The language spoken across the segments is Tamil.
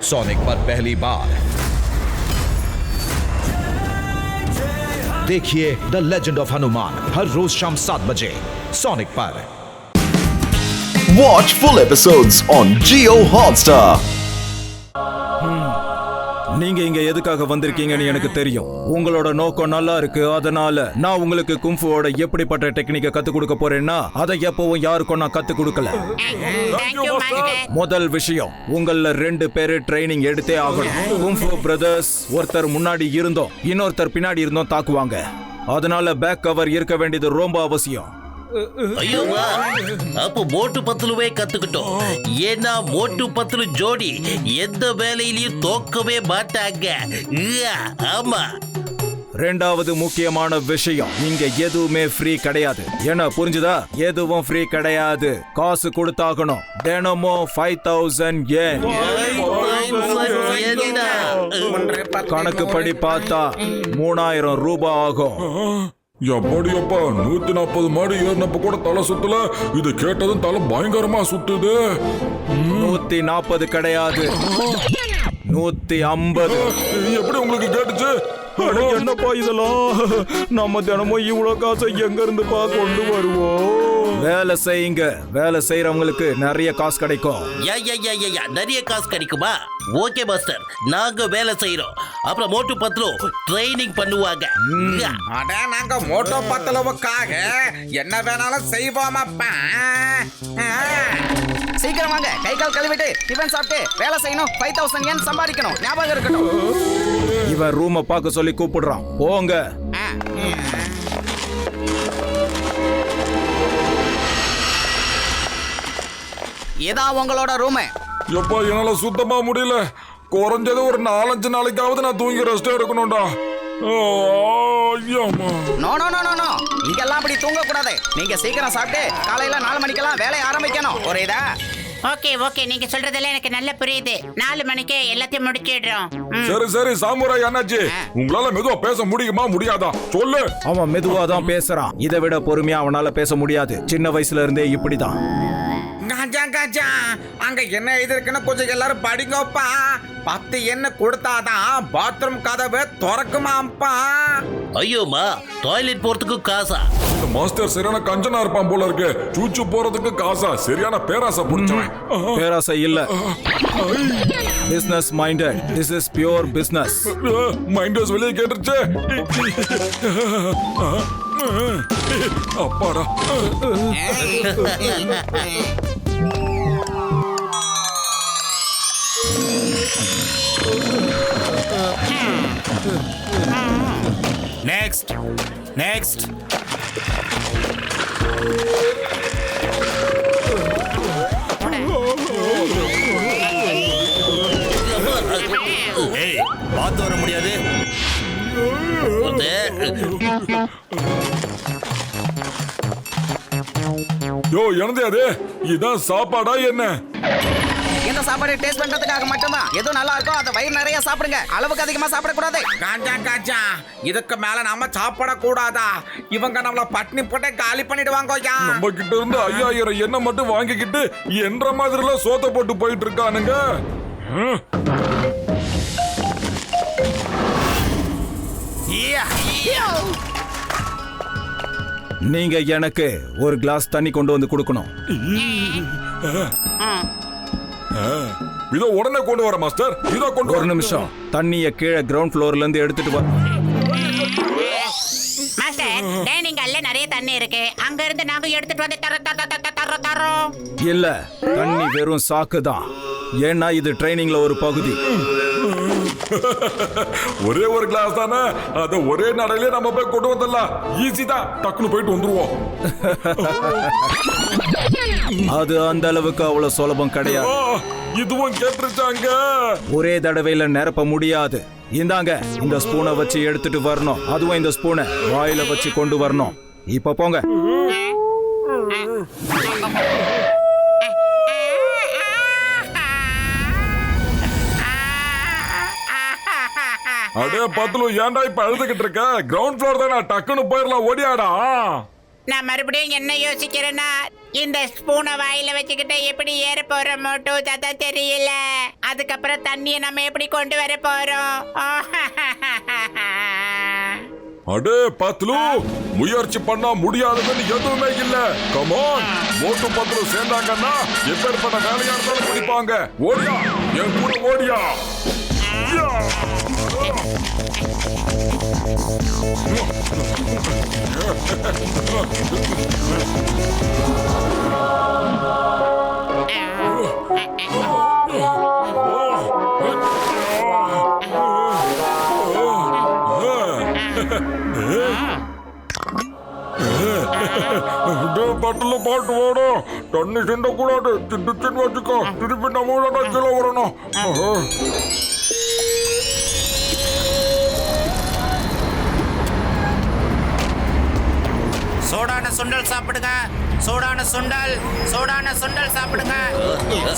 सोनिक पर पहली बार देखिए द लेजेंड ऑफ हनुमान हर रोज शाम 7 बजे सोनिक पर। Watch full episodes on Jio Hotstar. நீங்க இங்க எதுக்காக வந்திருக்கீங்கன்னு எனக்கு தெரியும். உங்களோட நோக்கம் நல்லா இருக்கு. அதனால நான் உங்களுக்கு கும்ஃபுவோட எப்படிப்பட்ட டெக்னிக்கை கத்து கொடுக்க போறேன்னா அதை எப்பவும் யாருக்கும் நான் கத்து கொடுக்கல. முதல் விஷயம், உங்கள 2 பேரு ட்ரைனிங் எடுத்தே ஆகணும். கும்ஃபு பிரதர்ஸ் ஒருத்தர் முன்னாடி இருந்தோம், இன்னொருத்தர் பின்னாடி இருந்தோம் தாக்குவாங்க. அதனால பேக் கவர் இருக்க வேண்டியது ரொம்ப அவசியம். ஐயோவா, அப்போ மோட்டு பத்துலுவே கத்துக்கிட்டோம். ஏன்னா மோட்டு பத்துலு ஜோடி எந்த வேலையிலயும் தோக்கவே மாட்டாங்க. ஆமா. ரெண்டாவது முக்கியமான விஷயம், இங்க எதுவுமே ஃப்ரீ கிடையாது. என்ன புரிஞ்சுதா? எதுவும் ஃப்ரீ கிடையாது. காசு கொடுத்தாகணும். தினமும் 5000 yen. கணக்கு படி பார்த்தா 3000 ரூபாய் ஆகும். எப்படியப்பா 140 மாடி ஏறினப்ப கூட தலை சுத்தல. இது கேட்டதும் தலை பயங்கரமா சுத்துது. 140 கிடையாது, 150. எப்படி உங்களுக்கு கேட்டுச்சு? என்னப்பா இதெல்லாம்? நம்ம தினமும் இவ்வளவு காசை எங்க இருந்துப்பா கொண்டு வருவோம்? வேலை செய்யுங்க. வேலை செய்யறவங்களுக்கு நிறைய காசு கிடைக்கும். நிறைய காசு கிடைக்குமா? ஓகே மாஸ்டர், நாங்க வேலை செய்யறோம். அப்புறம் மோட்டு பத்லு ட்ரைனிங் பண்ணுவாங்க. அட, நாங்க மோட்டோ பத்தலவுக்காக என்ன வேணாலும் செய்வோமாப்பா. சீக்கிரம் வாங்க, கை கால் கழுவிட்டு டிஃபன் சாப்பிட்டு வேலை செய்யணும். 5000 yen சம்பாதிக்கணும். ஞாபகம் இருக்கட்டும். இவன் ரூமை பார்க்க சொல்லி கூப்பிடுறான். போங்க. இதா உங்களோட ரூம். எப்பா என்னால சுத்தமா முடியல. குறைஞ்சது ஒரு 4-5 நாளைக்காவது நான் தூங்கி ரெஸ்ட் எடுக்கணும்டா. நோ நோ நோ நோ, இங்கெல்லாம் அப்படி தூங்க கூடாது. நீங்க சீக்கிரம் சாப்பிட்டு காலையில 4 மணிக்கெல்லாம் வேலையை ஆரம்பிக்கணும். புரியுதா? ஓகே ஓகே, நீங்க சொல்றதெல்லாம் எனக்கு நல்ல புரியுது. 4 மணிக்கு எல்லாத்தையும் முடிச்சிடுறோம். சரி சரி சாமுராய் அண்ணாச்சி, உங்களால மெதுவா பேச முடியுமா முடியாதா சொல்லு. அவன் மெதுவா தான் பேசுறான். இதை விட பொறுமையா அவனால பேச முடியாது. சின்ன வயசுல இருந்தே இப்படிதான். காஜா, அங்க என்ன எழுதிருக்குன்னு கொஞ்சம் எல்லாரும் படிங்கப்பா. 10 என்ன கொடுத்தாதான் பாத்ரூம் கதவு திறக்குமாப்பா. ஐயோமா, டாய்லெட் போறதுக்கு காசா? இந்த மாஸ்டர் சரியான கஞ்சனா இருப்பான் போல இருக்கு. சூச்சு போறதுக்கு காசா? சரியான பேராசை புடிச்சவன். பேராசை இல்ல, business minded. This is pure business. Minds வெளியே கேட்டுருச்சு. அப்பாடா. Next next. ஏய், பாத்து வர முடியாது. யோ என்னது அது? இதான் சாப்பாடா என்ன? இந்த சாப்பாடு டேஸ்ட் பண்றதுக்காக மட்டும்தான். எது நல்லா இருக்கோ அதை வயிறு நிறைய சாப்பிடுங்க. அளவுக்கு அதிகமா சாப்பிடக்கூடாது. காஜா, இதுக்கு மேல நாம சாப்பிட கூடாதா? இவங்க நம்மள பட்னி போட்டு காலி பண்ணிடுவாங்க. நம்ம கிட்ட இருந்து 5000 எண்ணெய் மட்டும் வாங்கிக்கிட்டு என்ற மாதிரில சோத்த போட்டு போயிட்டு இருக்கானுங்க. நீங்க எனக்கு ஒரு கிளாஸ் தண்ணி கொண்டு வந்து கொடுக்கணும். இதோ உடனே கொண்டு வர மாஸ்டர். இதோ கொண்டு ஒரு நிமிஷம். தண்ணிய கீழே கிரவுண்ட் ஃப்ளோர்ல இருந்து எடுத்துட்டு வர. மாஸ்டர், டைனிங் ஹால்ல நிறைய தண்ணி இருக்கு. அங்க இருந்து நாங்க எடுத்துட்டு வந்து தரோம். இல்ல, தண்ணி வெறும் சாக்கு தான். ஏன்னா இது ட்ரைனிங்ல ஒரு பகுதி. ஒரே ஒரு கிளாஸ் தானே, அத ஒரே நடையிலே நம்ம போய் கொண்டு வந்துடலாம். ஈஸி தான், டக்குனு போயிட்டு வந்துருவோம். அது அந்த அளவுக்கு அவ்வளவு சுலபம் கிடையாது. இதுவும் கேட்டுருச்சாங்க. ஒரே தடவையில நிரப்ப முடியாது. இந்தாங்க, இந்த ஸ்பூனை வச்சு எடுத்துட்டு வரணும். அதுவும் இந்த ஸ்பூனை வாயில வச்சு கொண்டு வரணும். இப்ப போங்க. அடே பத்துலு, ஏன்டா இப்ப அழுதுகிட்டு இருக்க? கிரவுண்ட் ஃப்ளோர் தானே, டக்குன்னு போயிடலாம். ஓடியாடா. நான் மறுபடியும் என்ன யோசிக்கிறேன்னா இந்த ஸ்பூனை வாயில வச்சுக்கிட்டு எப்படி ஏற போறோம் மோட்டு அதான் தெரியல. அதுக்கப்புறம் தண்ணியை நம்ம எப்படி கொண்டு வர போறோம்? அடே பத்லு, முயற்சி பண்ணா முடியாதுன்னு எதுவுமே இல்ல. கமான், மோட்டு பத்லு சேர்ந்தாங்கன்னா எப்பேற்பட்ட வேலையா இருந்தாலும் முடிப்பாங்க. ஓடியா, என் கூட ஓடியா. பட்டுல பாட்டு ஓடும். தண்ணி சிண்ட கூடாது. சின்னு வச்சுக்கோ. திருப்பி நம்ம கீழே வரணும். சோடான சுண்டல் சாப்பிடுங்க. சோடான சுண்டல், சோடான சுண்டல் சாப்பிடுங்க.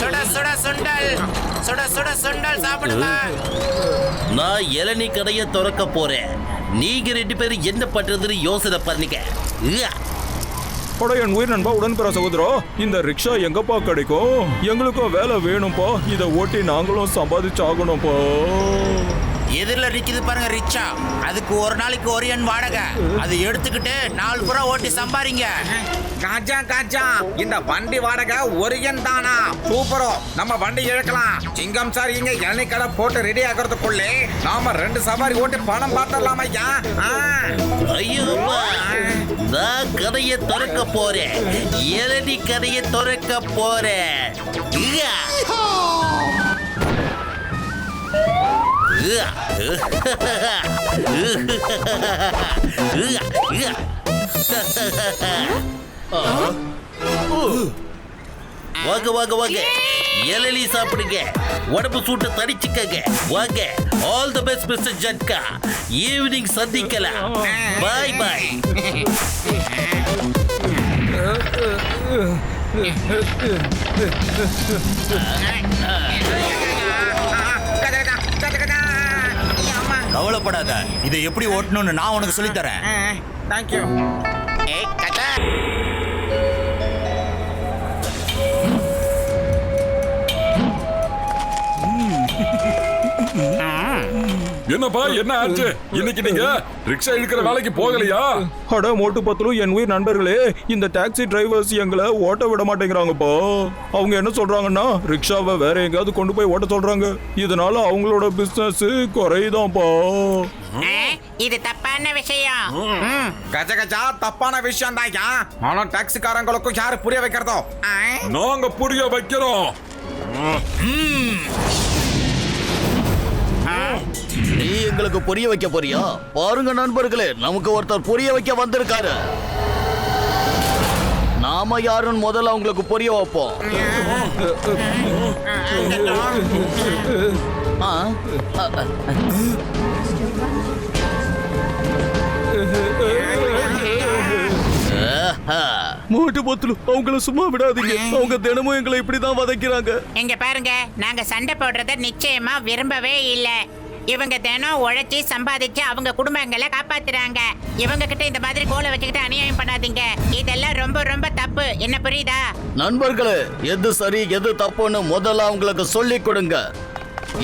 சுட சுட சுண்டல், சுட சுட சுண்டல் சாப்பிடுங்க. நான் இளநீ கடையை திறக்க போறேன். நீங்க 2 பேரும் என்ன பண்றதுன்னு யோசனை பண்ணுங்க. அட என் உயிர் நண்பா, உடன்பிற சகோதரா, இந்த ரிக்ஷா எங்கப்பா கிடைக்கும்? எங்களுக்கும் வேலை வேணும்பா. இதை ஓட்டி நாங்களும் சம்பாதிச்சாகணும்ப்பா. எதிரில் நிக்குது பாருங்க ரிக்ஷா. அதுக்கு ஒரு நாளைக்கு 1 எண் வாடகை. அதை எடுத்துக்கிட்டு 4 புறம் ஓட்டி சம்பாதிங்க. காஜா காஜா, இந்த வண்டி வாடகை 1 எண் தானா? சூப்பரோ, நம்ம வண்டி இழக்கலாம். சிங்கம் சார் இங்க இளநீ கடை போட்டு ரெடி ஆகிறதுக்குள்ளே நாம 2 சவாரி ஓட்டி பணம் பார்த்துடலாம் ஐயா. ஐயோப்பா, நான் கடையை திறக்க போறேன். இளநீ கடையை திறக்க போறேன். வாங்க வாங்க வாங்க, இளநீ சாப்பிடுங்க. உடம்பு சூட்டை தடிச்சுக்கங்க. வாங்க. All the best mister Jhatka. Evening சந்திக்கலாம். பாய் பாய். கவலைப்படாத, இதை எப்படி ஓட்டணும்னு நான் உனக்கு சொல்லித் தரேன். தேங்க்யூ. என்னப்பா, என்ன ஆச்சு? இன்னைக்கு நீங்க ரிக்ஷா இழுக்கிற வேலைக்கு போகலையா? அட மோட்டு பத்லு, என் உயிர் நண்பர்களே, இந்த டாக்ஸி டிரைவர்ஸ் எங்களை ஓட்ட விட மாட்டேங்கிறாங்கப்பா. அவங்க என்ன சொல்றாங்கன்னா ரிக்ஷாவை வேற எங்கேயாவது கொண்டு போய் ஓட்ட சொல்றாங்க. இதனால அவங்களோட பிசினஸ் குறையுதான்ப்பா. இது தப்பான விஷயம். கஜ கஜா, தப்பான விஷயம் தான். ஆனா டாக்ஸிக்காரங்களுக்கும் யாரு புரிய வைக்கிறதோ? நாங்க புரிய வைக்கிறோம். நீ எங்களுக்கு புரிய வைக்க போறியா? பாருங்க நண்பர்களே, நமக்கு ஒருத்தர் புரிய வைக்க வந்திருக்காரு. நாம யாருன்னு முதல்ல அவங்களுக்கு புரிய வைப்போம். மோட்டு பத்லு, அவங்கள சும்மா விடாதீங்க. அவங்க தினமும் எங்களை இப்படிதான் வதைக்கிறாங்க. இங்க பாருங்க, நாங்க சண்டை போடுறத நிச்சயமா விரும்பவே இல்ல. இவங்க தினம் உழைச்சி சம்பாதிச்சு அவங்க குடும்பங்களை காப்பாத்துறாங்க. இவங்க கிட்ட இந்த மாதிரி கோலை வச்சுக்கிட்டு அநியாயம் பண்ணாதீங்க. இதெல்லாம் ரொம்ப ரொம்ப தப்பு. என்ன புரியுதா? நண்பர்களே, எது சரி எது தப்புன்னு முதல்ல அவங்களுக்கு சொல்லி கொடுங்க.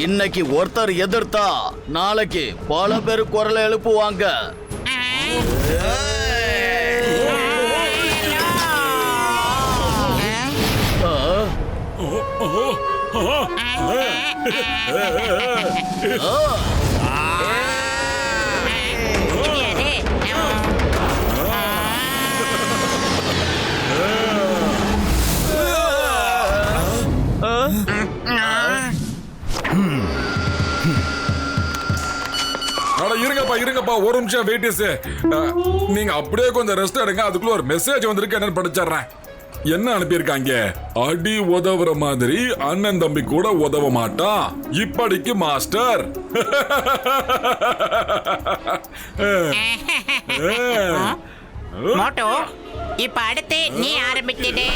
இன்னைக்கு ஒருத்தர் எதிர்த்தா நாளைக்கு பல பேர் குரலை எழுப்புவாங்க. இருங்கப்பா, ஒரு நிமிஷம் வெயிட்டிஸ். நீங்க அப்படியே கொஞ்சம் ரெஸ்ட் எடுங்க. அதுக்குள்ள ஒரு மெசேஜ் வந்திருக்கு, என்னன்னு படிச்சிடுறேன். என்ன அனுப்பியிருக்காங்க? அடி உதவுற மாதிரி அண்ணன் தம்பி கூட உதவ மாட்டான், இப்படிக்கு மாஸ்டர். மோட்டோ, இப்ப அடுத்து நீ ஆரம்பிச்சிடு.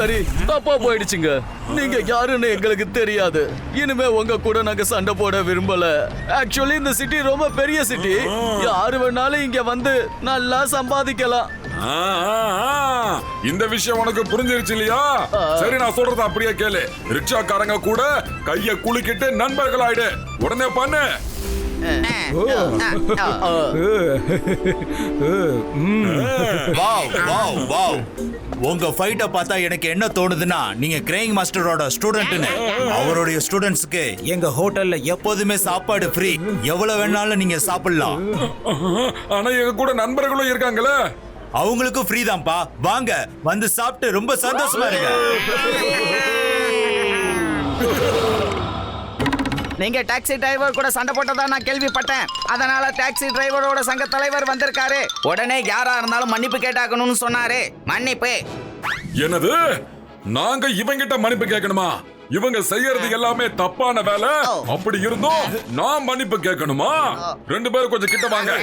சரி தப்பா போயிடுச்சுங்க. நீங்க யாருன்னு எங்களுக்கு தெரியாது. இனிமே உங்க கூட நாங்க சண்டை போட விரும்பல. ஆக்சுவலி இந்த சிட்டி ரொம்ப பெரிய சிட்டி. யாரு வேணாலும் இங்க வந்து நல்லா சம்பாதிக்கலாம். இந்த விஷயம் உனக்கு புரிஞ்சிருச்சு இல்லையா? சரி, நான் சொல்றத அப்படியே கேளு. ரிக்ஷாக்காரங்க கூட கைய குலுக்கிட்டு நண்பர்கள் ஆயிடு. உடனே பண்ணு. Wow wow wow. உங்க ஃபைட்ட பார்த்தா எனக்கு என்ன தோணுதுன்னா, நீங்க கிரேயிங் மாஸ்டரோட ஸ்டூடெண்ட்னு. அவருடைய ஸ்டூடெண்ட்ஸ்க்கு எங்க ஹோட்டல்ல எப்போதுமே சாப்பாடு ஃப்ரீ. எவ்வளவு வேணாலும் நீங்க சாப்பிடலாம். ஆனா எங்க கூட நண்பர்களும் இருக்காங்களே, அவங்களுக்கும் ஃப்ரீ தான்ப்பா. வாங்க வந்து சாப்பிட்டு ரொம்ப சந்தோஷமா இருங்க. நீங்க டாக்ஸி டிரைவர் கூட சண்டை போட்டதா நான் கேள்விப்பட்டேன். அதனால டாக்ஸி டிரைவரோட சங்க தலைவர் வந்திருக்காரு. உடனே யாரா இருந்தாலும் மன்னிப்பு கேட்டாக்கணும்னு சொன்னாரு. மன்னிப்பு. என்னது? நாங்க இவங்கிட்ட மன்னிப்பு கேட்கணுமா? இவங்க செய்யறது எல்லாமே தப்பான வேலை. அப்படி இருந்தும் நான் மன்னிப்பு கேட்கணுமா? ரெண்டு பேரும் கொஞ்சம் கிட்ட வாங்க.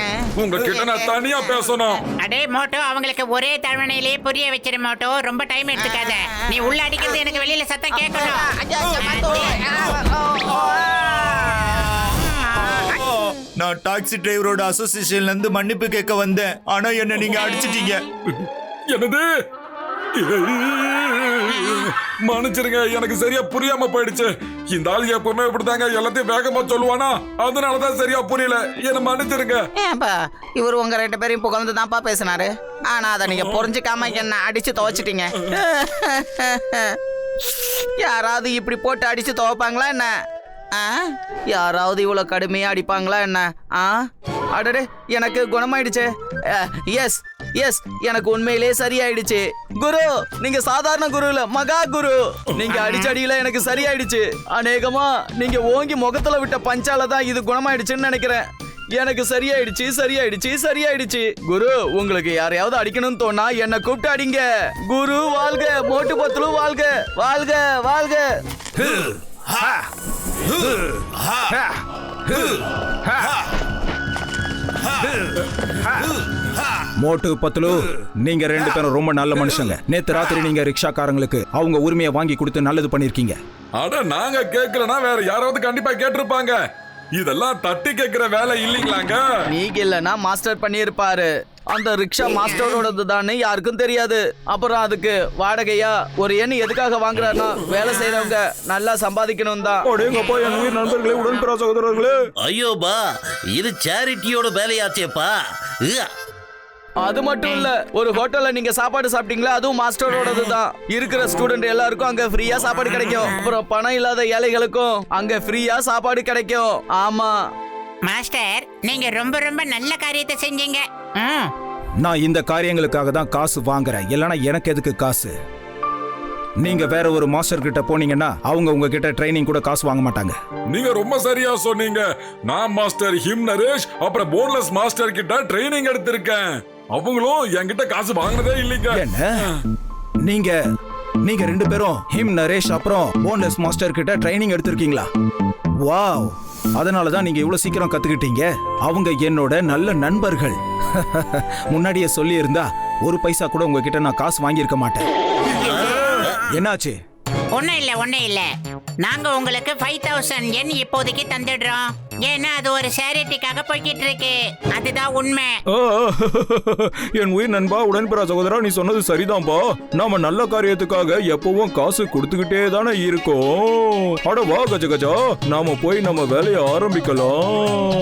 உங்க கிட்ட நான் தனியா பேசணும். அடே மோட்டோ, அவங்களுக்கு ஒரே தவணையிலேயே புரிய வச்சிரு மோட்டோ. ரொம்ப டைம் எடுத்துக்காத. நீ உள்ள அடிக்கிறது எனக்கு வெளியில சத்தம் கேட்கணும். நான் டாக்ஸி டிரைவரோட அசோசியேஷன்ல இருந்து மன்னிப்பு கேட்க வந்தேன். ஆனா என்ன நீங்க அடிச்சிட்டீங்க. என்னது? மன்னிச்சிருங்க, எனக்கு சரியா புரியாம போயிடுச்சு. இந்த ஆள் எப்பவுமே இப்படிதாங்க எல்லாத்தையும் வேகமா சொல்லுவானா, அதனாலதான் சரியா புரியல. என்ன மன்னிச்சிருங்க. ஏன்பா இவர் உங்க ரெண்டு பேரையும் புகழ்ந்து தான்ப்பா பேசினாரு. ஆனா அதை நீங்க புரிஞ்சுக்காம என்ன அடிச்சு துவைச்சிட்டீங்க. யாராவது இப்படி போட்டு அடிச்சு துவைப்பாங்களா என்ன? யாராவது இவ்வளவு கடுமையா அடிப்பாங்களா என்ன? அடடே, எனக்கு குணமாயிடுச்சு. எஸ் எஸ், எனக்கு உண்மையிலே சரியாயிடுச்சு. குரு, நீங்க சாதாரண குரு இல்ல, மகா குரு. நீங்க அடிச்சடியில எனக்கு சரியாயிடுச்சு. அநேகமா நீங்க ஓங்கி முகத்துல விட்ட பஞ்சால தான் இது குணமாயிடுச்சுன்னு நினைக்கிறேன். எனக்கு சரியாயிடுச்சு சரியாயிடுச்சு சரியாயிடுச்சு. குரு, உங்களுக்கு யாரையாவது அடிக்கணும்னு தோணா என்ன கூப்பிட்டு அடிங்க. குரு வாழ்க, மோட்டு பத்துலு வாழ்க, வாழ்க வாழ்க. மோட்டு பத்துலு, நீங்க ரெண்டு பேரும் ரொம்ப நல்ல மனுஷங்க. நேத்து ராத்திரி நீங்க ரிக்ஷாக்காரங்களுக்கு அவங்க உரிமையை வாங்கி கொடுத்து நல்லது பண்ணிருக்கீங்க. அட, நாங்க கேட்கலனா வேற யாராவது கண்டிப்பா கேட்டிருப்பாங்க. இதெல்லாம் தட்டி கேட்கிற வேலை இல்லீங்களாங்க. நீங்க இல்லனா மாஸ்டர் பண்ணியிருப்பாரு. அந்த ரிக்ஷா மாஸ்டரோடது தானே யாருக்கும் தெரியாது. அப்புறம் அதுக்கு வாடகையா ஒரு எண் எதுக்காக வாங்குறாருன்னா, வேலை செய்யறவங்க நல்லா சம்பாதிக்கணும் தான். என் உயிர் நண்பர்களே, உடன்பிறா சகோதரர்களே, ஐயோபா, இது சேரிட்டியோட வேலையாச்சேப்பா. அது மட்டும் இல்ல, ஒரு ஹோட்டல்ல நீங்க சாப்பாடு சாப்பிட்டீங்களா, அதுவும் மாஸ்டரோடது தான். இருக்கிற ஸ்டூடெண்ட் எல்லாருக்கும் அங்க ஃப்ரீயா சாப்பாடு கிடைக்கும். அப்புறம் பணம் இல்லாத ஏழைகளுக்கும் அங்க ஃப்ரீயா சாப்பாடு கிடைக்கும். ஆமா மாஸ்டர், நீங்க ரொம்ப ரொம்ப நல்ல காரியத்தை செஞ்சீங்க. நான் இந்த காரியங்களுக்காக தான் காசு வாங்குறேன். இல்லைன்னா எனக்கு எதுக்கு காசு? நீங்க வேற ஒரு மாஸ்டர் கிட்ட போனீங்கன்னா அவங்க உங்ககிட்ட ட்ரைனிங் கூட காசு வாங்க மாட்டாங்க. நீங்க ரொம்ப சரியா சொன்னீங்க. நான் மாஸ்டர் ஹிம் நரேஷ் அப்புறம் போன்லெஸ் மாஸ்டர் கிட்ட ட்ரைனிங் எடுத்திருக்கேன். அவங்களும் என்கிட்ட காசு வாங்குனதே இல்லைங்க. என்ன? நீங்க ரெண்டு பேரும் ஹிம் நரேஷ் அப்புறம் போன்லெஸ் மாஸ்டர் கிட்ட ட்ரைனிங் எடுத்திருக்கீங்களா? வாவ், அதனாலதான் நீங்க இவ்வளவு சீக்கிரம் கத்துக்கிட்டீங்க. அவங்க என்னோட நல்ல நண்பர்கள். முன்னாடியே சொல்லி இருந்தா ஒரு பைசா கூட உங்ககிட்ட நான் காசு வாங்கியிருக்க மாட்டேன். என்னாச்சு? ஒன்னும் இல்ல. நாங்க உங்களுக்கு 5000 yen இப்போதைக்கு தந்துடுறோம். ஏன்னா அது ஒரு சேரிட்டிக்காக போய்கிட்டு இருக்கு. அதுதான் உண்மை. என் உயிர் நண்பா, உடன்பிறா சகோதரா, நீ சொன்னது சரிதான்பா. நாம நல்ல காரியத்துக்காக எப்பவும் காசு கொடுத்துக்கிட்டே தானே இருக்கோம். அட வா கஜ கஜா, நாம போய் நம்ம வேலையை ஆரம்பிக்கலாம்.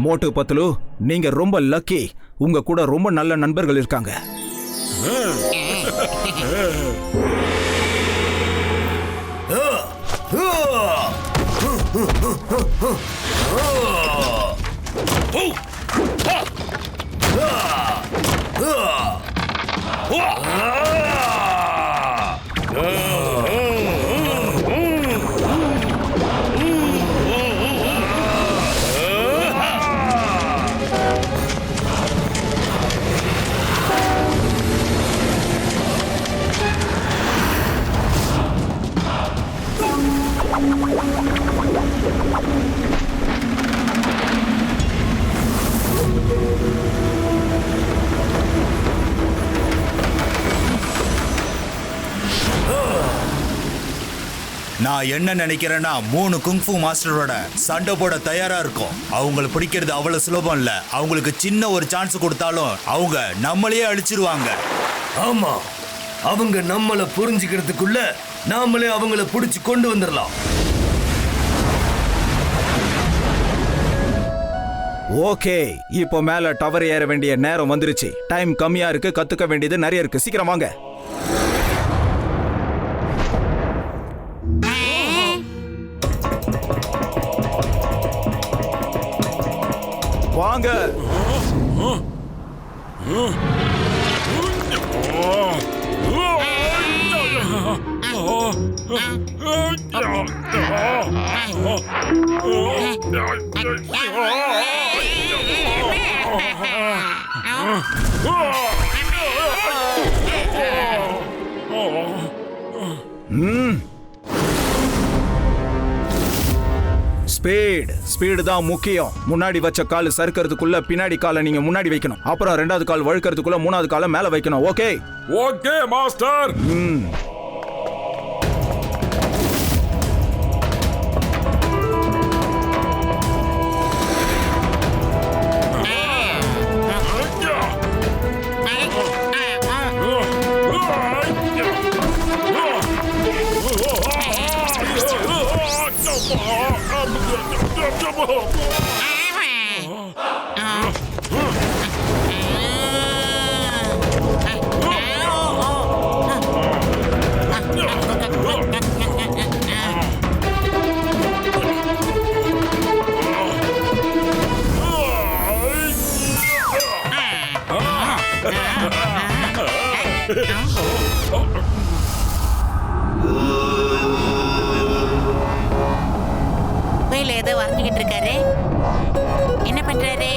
மோட்டு பத்துலு, நீங்க ரொம்ப லக்கி. உங்க கூட ரொம்ப நல்ல நண்பர்கள் இருக்காங்க. நான் என்ன நினைக்கிறேன்னா 3 குங்ஃபு மாஸ்டரோட சண்டை போட தயாரா இருக்கும். அவங்கள பிடிக்கிறது அவ்வளவு சுலபம் இல்ல. அவங்களுக்கு சின்ன ஒரு சான்ஸ் கொடுத்தாலும் அவங்க நம்மளையே அழிச்சிருவாங்க. ஆமா, அவங்க நம்மள புரிஞ்சுக்கிறதுக்குள்ள நாமளே அவங்கள புடிச்சு கொண்டு வந்துடலாம். ஓகே, இப்போ மேல டவர் ஏற வேண்டிய நேரம் வந்துருச்சு. டைம் கம்மியா இருக்கு, கத்துக்க வேண்டியது நிறைய இருக்கு. சீக்கிரம் வாங்க. வாங்க. ஸ்பீடு தான் முக்கியம். முன்னாடி வச்ச கால் சறுக்கிறதுக்குள்ள பின்னாடி காலை நீங்க முன்னாடி வைக்கணும். அப்புறம் 2வது கால் வழுக்கிறதுக்குள்ள 3வது காலை மேல வைக்கணும். Okay okay master. கோயில ஏதோ வரைஞ்சுக்கிட்டு இருக்காரு. என்ன பண்றாரு?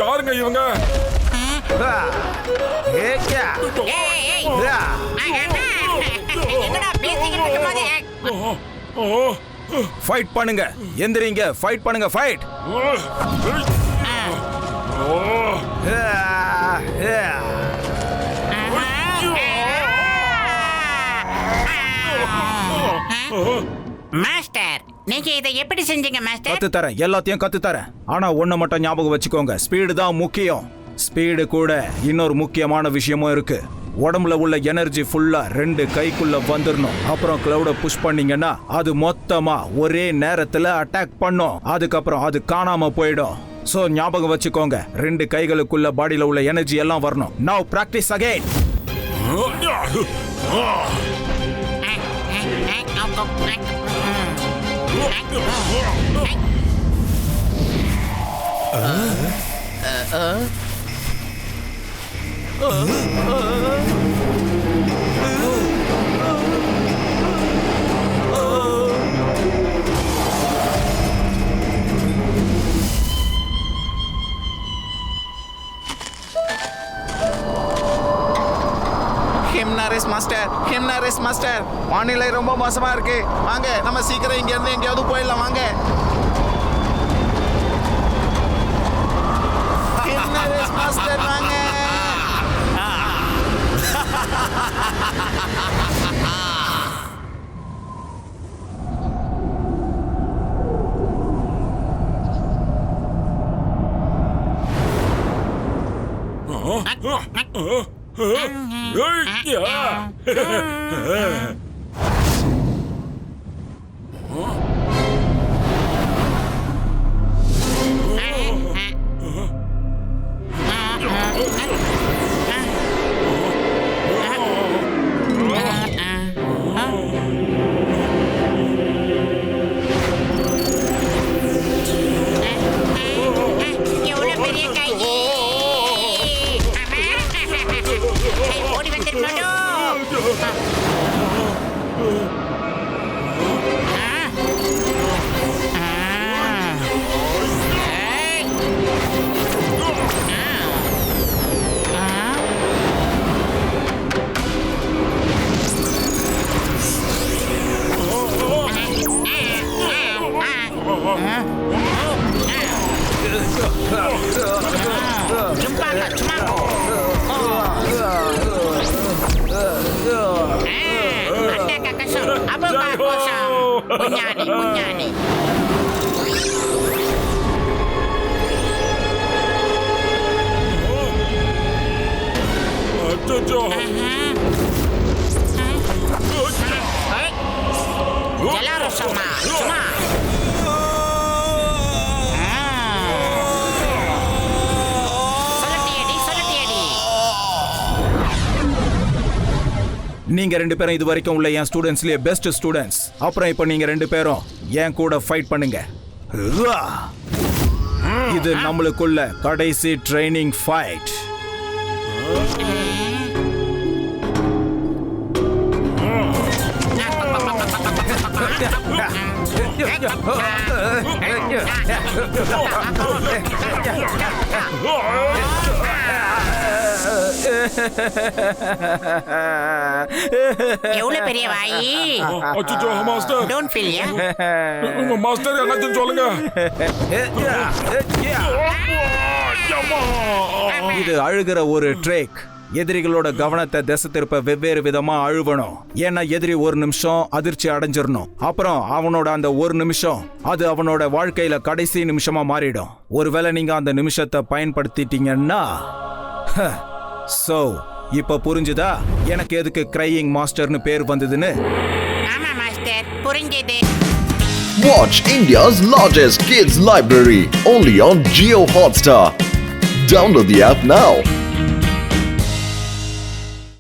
யாருங்க இவங்க? ஃபைட் பண்ணுங்க. எந்திரிங்க, ஃபைட் பண்ணுங்க, ஃபைட். மாஸ்டர், நீங்க இதை எப்படி செஞ்சீங்க மாஸ்டர்? கத்து தரேன், எல்லாத்தையும் கத்து தரேன். ஆனா ஒண்ணு மட்டும் ஞாபகம் வச்சுக்கோங்க, ஸ்பீடு தான் முக்கியம். ஸ்பீடு கூட இன்னொரு முக்கியமான விஷயமும் இருக்கு. உடம்புல உள்ள எனர்ஜி ஃபுல்லா 2 கைக்குள்ள வந்துடணும். அப்புறம் கிளவுட புஷ் பண்ணீங்கன்னா அது மொத்தமா ஒரே நேரத்துல அட்டாக் பண்ணும். அதுக்கப்புறம் அது காணாம போயிடும். சோ ஞாபகம் வச்சுக்கோங்க, 2 கைகளுக்குள்ள பாடியில உள்ள எனர்ஜி எல்லாம் வரணும். நவ பிராக்டிஸ் அகைன். ஹிம்னாரிஸ் மாஸ்டர், வானிலை ரொம்ப மோசமா இருக்கு. வாங்க, நம்ம சீக்கிரம் இங்க இருந்து எங்கேயாவது போயிடலாம். வாங்க. ஹிம்னாரிஸ் மாஸ்டர் வாங்க. ஜும்பாங்க சும்மா அண்ணா கக்கசம் அபுபா கோசம் குஞ்ஞானி குஞ்ஞானி அச்சச்சோ. ஜலாரோசமா சும்மா நீங்க ரெண்டு பேரும் இது வரைக்கும் உள்ள என் ஸ்டூடெண்ட்ஸ்லயே பெஸ்ட் ஸ்டூடெண்ட்ஸ். அப்புறம் இப்போ நீங்க ரெண்டு பேரும் என் கூட ஃபைட் பண்ணுங்க. இது நம்மளுக்குள்ள கடைசி ட்ரைனிங் ஃபைட். எவ்வளவு பெரிய வாயி. அச்சச்சோ, master. Don't feel yeah. Master எல்லாத்தையும் சொல்லுங்க. இது அழுகிற ஒரு ட்ரேக். எதிரிகளோட கவனத்தை திசை திருப்ப வெவ்வேறு விதமா அழுவணும். ஏன்னா எதிரி ஒரு நிமிஷம் அதிர்ச்சி அடைஞ்சிடணும். அப்புறம் அவனோட அந்த ஒரு நிமிஷம் அது அவனோட வாழ்க்கையில கடைசி நிமிஷமா மாறிடும். ஒருவேளை நீங்க அந்த நிமிஷத்தை பயன்படுத்திட்டீங்கன்னா சோ இப்ப புரிஞ்சுதா எனக்கு எதுக்கு கிரையிங் மாஸ்டர்னு பேர் வந்ததுன்னு? ஆமா மாஸ்டர், புரிஞ்சது. Watch India's largest kids library only on Jio Hotstar. Download the app now.